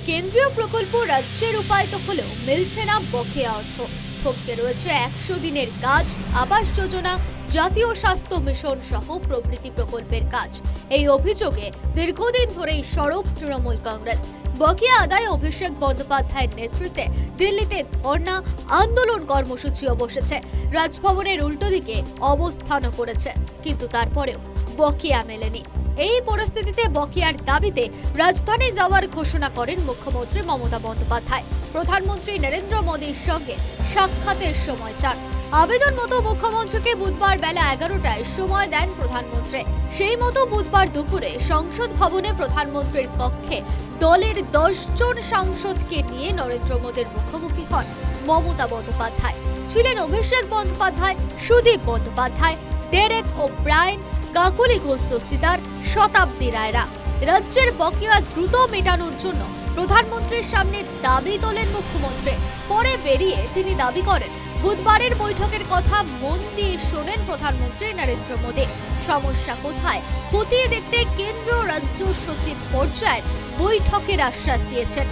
কেন্দ্রীয় প্রকল্প রাজ্যে রূপায়িত হলেও মিলছে না বকেয়া অর্থ। থমকে রয়েছে 100 দিনের কাজ, আবাস যোজনা, জাতীয় স্বাস্থ্য মিশন সহ প্রভৃতি প্রকল্পের কাজ। এই অভিযোগে দীর্ঘদিন ধরেই সরব তৃণমূল কংগ্রেস। বকেয়া আদায় অভিষেক বন্দ্যোপাধ্যায়ের নেতৃত্বে দিল্লিতে ধর্ণা আন্দোলন কর্মসূচিও বসেছে। রাজভবনের উল্টো দিকে অবস্থানও করেছে, কিন্তু তারপরেও বকেয়া মেলেনি। এই পরিস্থিতিতে বকেয়ার দাবিতে রাজধানী যাওয়ার ঘোষণা করেন মুখ্যমন্ত্রী মমতা বন্দ্যোপাধ্যায়। প্রধানমন্ত্রী নরেন্দ্র মোদীর সঙ্গে সাক্ষাতের সময় চান। আবেদন মতো মুখ্যমন্ত্রীকে বুধবার বেলা 11টায় সময় দেন প্রধানমন্ত্রী। সেই মতো বুধবার দুপুরে সংসদ ভবনে প্রধানমন্ত্রীর কক্ষে দলের 10 জন সাংসদকে নিয়ে নরেন্দ্র মোদীর মুখোমুখি হন মমতা বন্দ্যোপাধ্যায়। ছিলেন অভিষেক বন্দ্যোপাধ্যায়, সুদীপ বন্দ্যোপাধ্যায়, ডেরেক ওব্রায়েন, কাকলি ঘোষ দস্তিদার, শতাব্দী রায়রা। রাজ্যের বকেয়া দ্রুত মেটানোর জন্য প্রধানমন্ত্রীর সামনে দাবি তোলেন মুখ্যমন্ত্রী। পরে বেরিয়ে তিনি দাবি করেন বুধবারের বৈঠকের কথা মন দিয়ে শোনেন প্রধানমন্ত্রী নরেন্দ্র মোদী। সমস্যা কোথায় খতিয়ে দেখতে কেন্দ্র রাজ্য সচিব পর্যায়ের বৈঠকের আশ্বাস দিয়েছেন।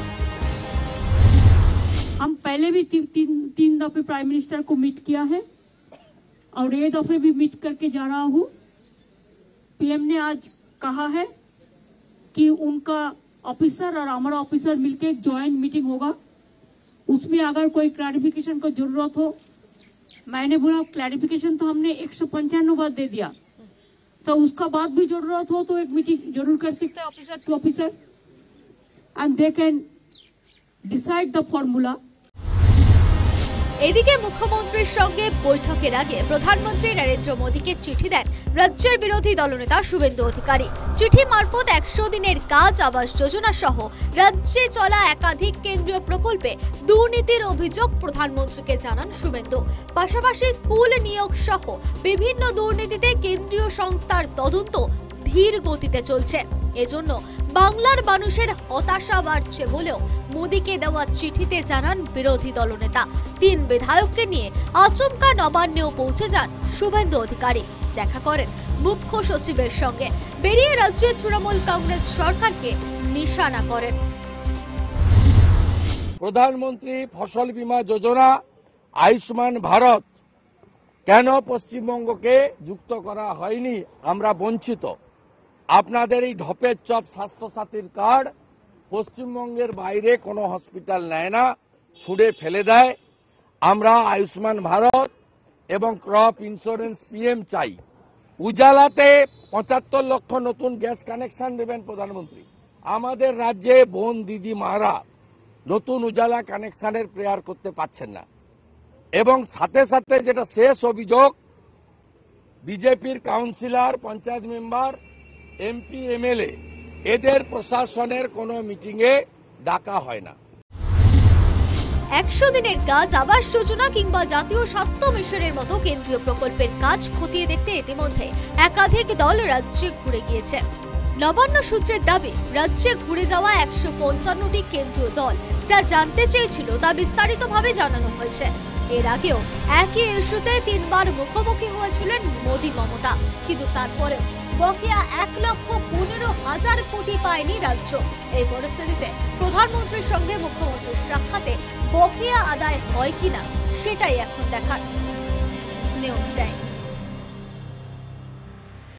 हम पहले भी तीन दफे प्राइम मिनिस्टर को मीट किया है और ये दफे भी मीट करके जा रहा हूँ। पीएम ने आज कहा है कि उनका ऑफिसर और हमारा ऑफिसर मिलके एक ज्वाइंट मीटिंग होगा। उसमें अगर कोई क्लैरिफिकेशन को जरूरत हो, मैंने बोला क्लैरिफिकेशन तो हमने 195 बार दे दिया, तो उसका बाद भी जरूरत हो तो एक मीटिंग जरूर कर सकते हैं officer to officer, and they can decide the formula. এদিকে মুখ্যমন্ত্রীর সঙ্গে বৈঠকের আগে প্রধানমন্ত্রী নরেন্দ্র মোদীকে চিঠি দেন রাজ্যের বিরোধী দলনেতা শুভেন্দু অধিকারী। চিঠি মারফত 100 দিনের কাজ, আবাস যোজনা সহ রাজ্যে চলা একাধিক কেন্দ্রীয় প্রকল্পে দুর্নীতির অভিযোগ প্রধানমন্ত্রীকে জানান শুভেন্দু। পাশাপাশি স্কুল নিয়োগ সহ বিভিন্ন দুর্নীতিতে কেন্দ্রীয় সংস্থার তদন্ত ধীর গতিতে চলছে। এজন্য বাংলার মানুষের হতাশা বাড়ছে বলেও মোদীকে দেওয়া চিঠিতে জানান বিরোধী দলনেতা। 3 বিধায়ককে নিয়ে আচমকা নবান্নেও পৌঁছে যান শুভেন্দু অধিকারী। দেখা করেন মুখ্য সচিবের সঙ্গে। বেরিয়ে রাজ্যের তৃণমূল কংগ্রেস সরকারকে নিশানা করেন। প্রধানমন্ত্রী ফসল বীমা যোজনা, আয়ুষ্মান ভারত কেন পশ্চিমবঙ্গকে যুক্ত করা হয়নি? আমরা বঞ্চিত। আপনাদের এই ঢপের চপ স্বাস্থ্যসাথীর কার্ড পশ্চিমবঙ্গের বাইরে কোনো হসপিটাল নেয় না, ছুঁড়ে ফেলে দেয়। আমরা আয়ুষ্মান ভারত এবং ক্রপ ইন্স্যুরেন্স পিএম চাই। উজালাতে 75 লক্ষ নতুন গ্যাস কানেকশন দেবেন প্রধানমন্ত্রী। আমাদের রাজ্যে বোন দিদি মারা নতুন উজালা কানেকশনের প্রেয়ার করতে পারছেন না। এবং সাথে সাথে যেটা শেষ অভিযোগ, বিজেপির councillor, panchayat member, MP, MLA এদের প্রশাসনের কোনো মিটিংয়ে ডাকা হয় না। 100 দিনের কাজ, আবাস যোজনা কিংবা জাতীয় স্বাস্থ্য মিশনের মতো কেন্দ্রীয় প্রকল্পের কাজ খতিয়ে দেখতে ইতিমধ্যে একাধিক দল রাজ্যে ঘুরে গিয়েছে। নবান্ন সূত্রের দাবি, রাজ্যে ঘুরে যাওয়া 155টি কেন্দ্রীয় দল যা জানতে চেয়েছিল তা বিস্তারিতভাবে জানানো হয়েছে। এর আগেও একই ইস্যুতে 3 বার মুখোমুখি হয়েছিলেন মোদী মমতা, কিন্তু তারপরে বকেয়া 1,15,000 কোটি পায়নি রাজ্য। এই পরিস্থিতিতে প্রধানমন্ত্রীর সঙ্গে মুখ্যমন্ত্রীর সাক্ষাতে বকেয়া আদায় হয় কিনা সেটাই এখন দেখার। News time.